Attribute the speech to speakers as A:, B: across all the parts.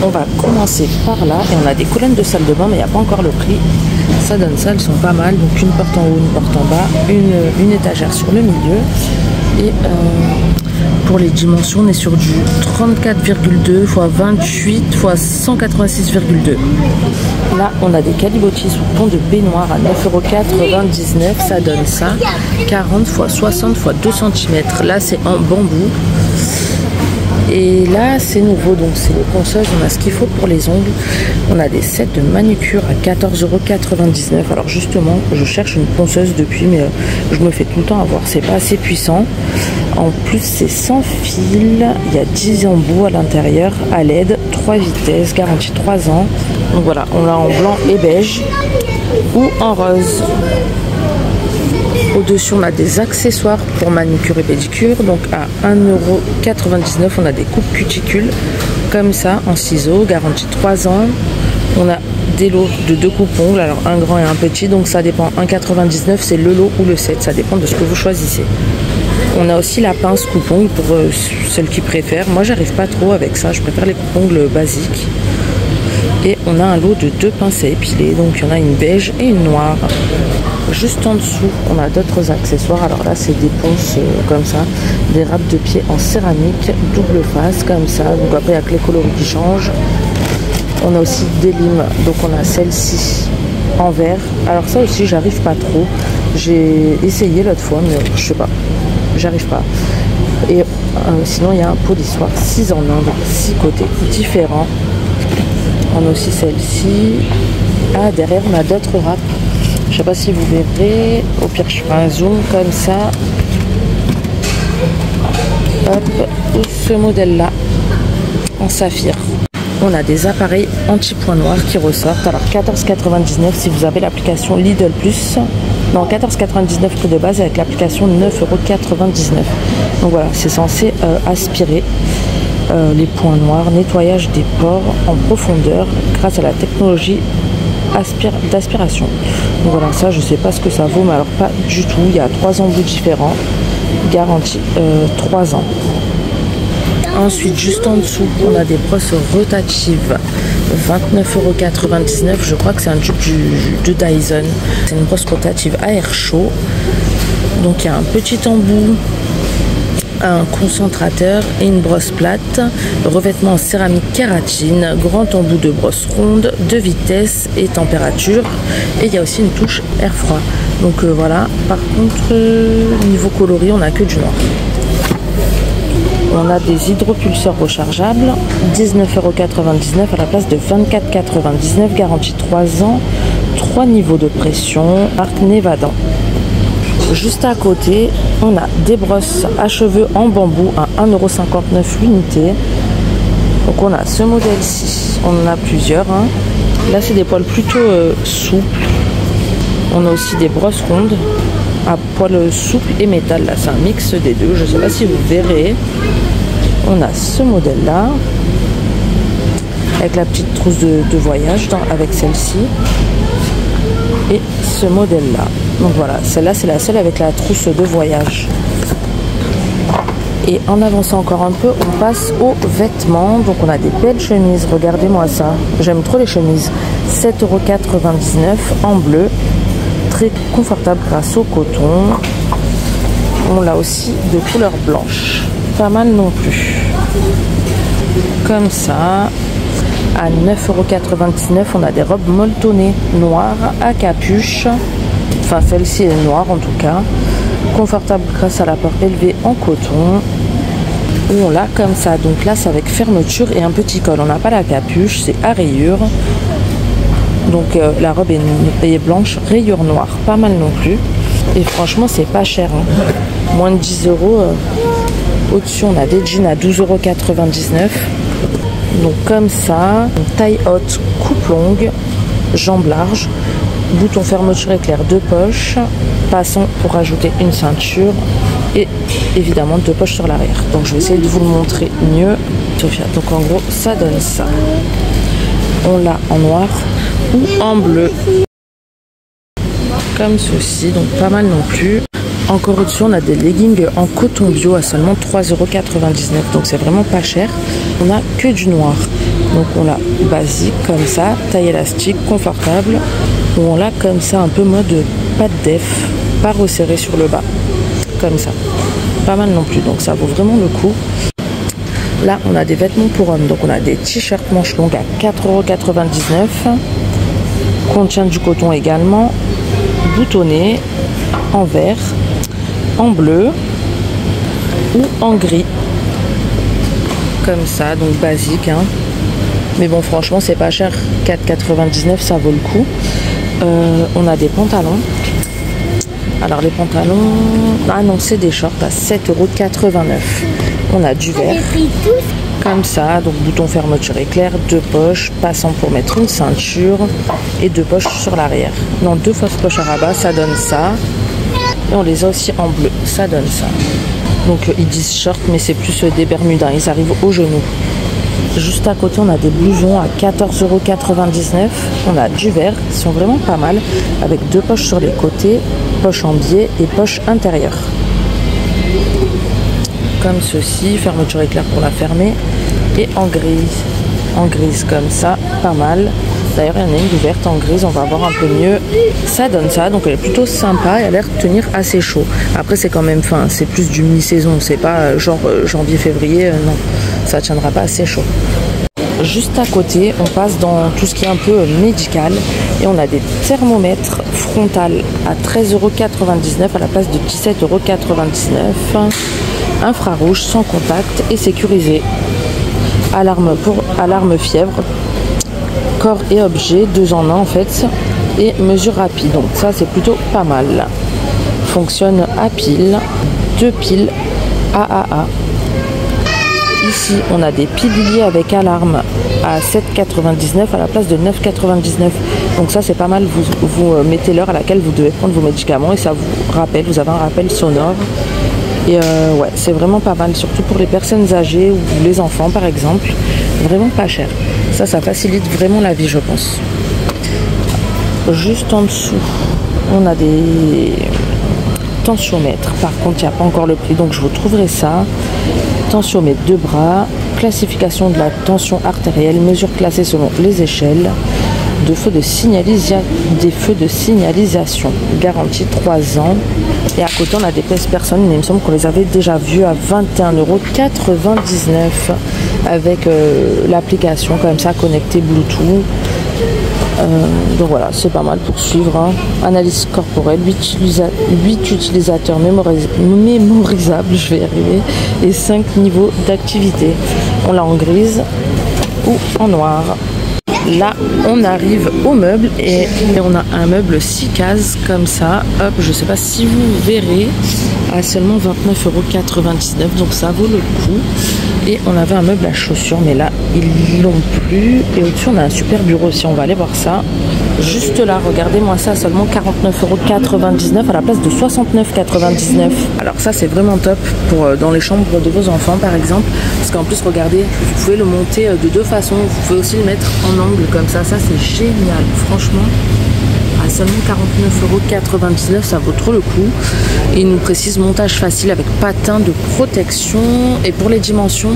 A: On va commencer par là et on a des colonnes de salle de bain mais il n'y a pas encore le prix. Ça donne ça, elles sont pas mal. Donc une porte en haut, une porte en bas, une étagère sur le milieu. Et pour les dimensions, on est sur du 34,2 x 28 x 186,2. Là, on a des calibotis sous pont de baignoire à 9,99 €. Ça donne ça. 40 x 60 x 2 cm. Là, c'est en bambou. Et là, c'est nouveau, donc c'est les ponceuses. On a ce qu'il faut pour les ongles. On a des sets de manucure à 14,99 €. Alors justement, je cherche une ponceuse depuis, mais je me fais tout le temps avoir. C'est pas assez puissant. En plus, c'est sans fil. Il y a 10 embouts à l'intérieur, à LED, 3 vitesses, garantie 3 ans. Donc voilà, on l'a en blanc et beige ou en rose. Au-dessus, on a des accessoires pour manucure et pédicure. Donc à 1,99 €, on a des coupes cuticules comme ça en ciseaux, garantie 3 ans. On a des lots de 2 coupes-ongles, alors un grand et un petit, donc ça dépend. 1,99 €, c'est le lot ou le set, ça dépend de ce que vous choisissez. On a aussi la pince coupe-ongles pour celles qui préfèrent. Moi, j'arrive pas trop avec ça, je préfère les coupe-ongles basiques. Et on a un lot de 2 pinces à épiler, donc il y en a une beige et une noire. Juste en dessous, on a d'autres accessoires. Alors là, c'est des ponces comme ça, des râpes de pied en céramique, double face comme ça. Donc après, il n'y a que les coloris qui changent. On a aussi des limes, donc on a celle-ci en verre. Alors ça aussi, j'arrive pas trop. J'ai essayé l'autre fois, mais je sais pas, j'arrive pas. Et sinon, il y a un polissoir 6 en 1, donc 6 côtés différents. On a aussi celle-ci. Ah, derrière, on a d'autres râpes. Je sais pas si vous verrez. Au pire, je ferai un zoom comme ça. Hop, ou ce modèle-là, en saphir. On a des appareils anti-point noir qui ressortent. Alors 14,99 € si vous avez l'application Lidl Plus. Non, 14,99 € prix de base avec l'application 9,99 €. Donc voilà, c'est censé aspirer les points noirs, nettoyage des pores en profondeur grâce à la technologie d'aspiration. Donc voilà, ça je sais pas ce que ça vaut, mais alors pas du tout. Il y a 3 embouts différents, garantie 3 ans. Ensuite, juste en dessous, on a des brosses rotatives, 29,99 €. Je crois que c'est un tube de Dyson. C'est une brosse rotative à air chaud. Donc il y a un petit embout, un concentrateur et une brosse plate, revêtement en céramique kératine, grand embout de brosse ronde, de vitesse et température, et il y a aussi une touche air froid. Donc voilà, par contre niveau coloris, on n'a que du noir. On a des hydropulseurs rechargeables, 19,99 € à la place de 24,99 €, garantie 3 ans, 3 niveaux de pression, marque Nevadan. Juste à côté, on a des brosses à cheveux en bambou à 1,59 € l'unité. Donc on a ce modèle-ci, on en a plusieurs. Là, c'est des poils plutôt souples. On a aussi des brosses rondes à poils souples et métal. Là, c'est un mix des deux. Je ne sais pas si vous verrez. On a ce modèle-là, avec la petite trousse de voyage avec celle-ci. Et ce modèle-là. Donc voilà, celle-là, c'est la seule avec la trousse de voyage. Et en avançant encore un peu, on passe aux vêtements. Donc on a des belles chemises, regardez-moi ça. J'aime trop les chemises. 7,99 € en bleu. Très confortable grâce au coton. On l'a aussi de couleur blanche. Pas mal non plus. Comme ça. À 9,99 €, on a des robes molletonnées noires à capuche. Enfin, celle-ci est noire en tout cas. Confortable grâce à l'apport élevé en coton. Ou on l'a comme ça. Donc là, c'est avec fermeture et un petit col. On n'a pas la capuche, c'est à rayures. Donc la robe est blanche, rayures noires. Pas mal non plus. Et franchement, c'est pas cher. Moins de 10 €. Au-dessus, on a des jeans à 12,99 €. Donc comme ça, taille haute, coupe longue, jambes larges, bouton fermeture éclair, 2 poches, passons pour ajouter une ceinture et évidemment 2 poches sur l'arrière. Donc je vais essayer de vous le montrer mieux, Sophia. Donc en gros, ça donne ça. On l'a en noir ou en bleu, comme ceci, donc pas mal non plus. Encore au-dessus, on a des leggings en coton bio à seulement 3,99 €. Donc c'est vraiment pas cher. On a que du noir. Donc on l'a basique comme ça, taille élastique, confortable, ou on l'a comme ça un peu mode pas de def, pas resserré sur le bas, comme ça. Pas mal non plus, donc ça vaut vraiment le coup. Là on a des vêtements pour hommes, donc on a des t-shirts manches longues à 4,99 €, contient du coton également, boutonné, en vert, en bleu ou en gris. Comme ça, donc basique, hein. Mais bon, franchement, c'est pas cher. 4,99 €, ça vaut le coup. On a des pantalons. Alors, les pantalons... Ah non, c'est des shorts à 7,89 €. On a du vert. Comme ça, donc bouton fermeture éclair, 2 poches, passant pour mettre une ceinture et 2 poches sur l'arrière. Non, 2 fausses poches à rabat, ça donne ça. Et on les a aussi en bleu, ça donne ça. Donc ils disent short, mais c'est plus des bermudins, ils arrivent au genou. Juste à côté, on a des blousons à 14,99 €. On a du vert, ils sont vraiment pas mal, avec 2 poches sur les côtés, poche en biais et poche intérieure. Comme ceci, fermeture éclair pour la fermer, et en grise comme ça, pas mal. D'ailleurs, il y en a une ouverte en grise, on va voir un peu mieux. Ça donne ça, donc elle est plutôt sympa et elle a l'air de tenir assez chaud. Après, c'est quand même fin, c'est plus du mi-saison, c'est pas genre janvier-février, non, ça tiendra pas assez chaud. Juste à côté, on passe dans tout ce qui est un peu médical et on a des thermomètres frontales à 13,99 € à la place de 17,99 €. Infrarouge, sans contact et sécurisé. Alarme fièvre. Corps et objet, 2 en 1 en fait, et mesure rapide, donc ça c'est plutôt pas mal. Fonctionne à pile, 2 piles AAA. Ici on a des piluliers avec alarme à 7,99 € à la place de 9,99 €. Donc ça c'est pas mal, vous mettez l'heure à laquelle vous devez prendre vos médicaments et ça vous rappelle, vous avez un rappel sonore. Et ouais, c'est vraiment pas mal, surtout pour les personnes âgées ou les enfants par exemple, vraiment pas cher. Ça facilite vraiment la vie, je pense. Juste en dessous, on a des tensiomètres. Par contre, il n'y a pas encore le prix, donc je vous trouverai ça. Tensiomètre de bras, classification de la tension artérielle, mesure classée selon les échelles, des feux de signalisation, garantie 3 ans. Et à côté, on a des pièces personnes, mais il me semble qu'on les avait déjà vues à 21,99 € avec l'application comme ça connectée Bluetooth. Donc voilà, c'est pas mal pour suivre, hein. Analyse corporelle, 8 utilisateurs mémorisables, je vais y arriver, et 5 niveaux d'activité. On l'a en grise ou en noir. Là, on arrive au meuble et on a un meuble 6 cases comme ça. Hop, je sais pas si vous verrez, à seulement 29,99 €, donc ça vaut le coup. Et on avait un meuble à chaussures, mais là, ils l'ont plus. Et au-dessus, on a un super bureau aussi, on va aller voir ça. Juste là, regardez-moi ça, seulement 49,99 € à la place de 69,99 €. Alors ça, c'est vraiment top pour dans les chambres de vos enfants, par exemple. Parce qu'en plus, regardez, vous pouvez le monter de 2 façons. Vous pouvez aussi le mettre en angle comme ça. Ça, c'est génial, franchement. À seulement 49,99 €, ça vaut trop le coup. Et il nous précise montage facile avec patin de protection. Et pour les dimensions,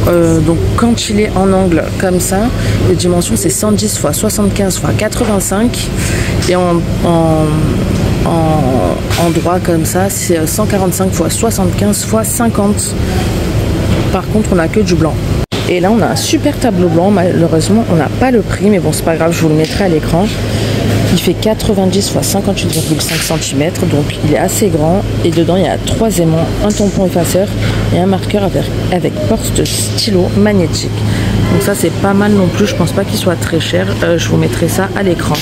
A: donc quand il est en angle comme ça, les dimensions c'est 110 x 75 x 85. Et en droit comme ça, c'est 145 x 75 x 50. Par contre, on n'a que du blanc. Et là, on a un super tableau blanc. Malheureusement, on n'a pas le prix, mais bon, c'est pas grave, je vous le mettrai à l'écran. Il fait 90 x 58,5 cm, donc il est assez grand. Et dedans, il y a 3 aimants, un tampon effaceur et un marqueur avec porte stylo magnétique. Donc ça, c'est pas mal non plus. Je pense pas qu'il soit très cher. Je vous mettrai ça à l'écran.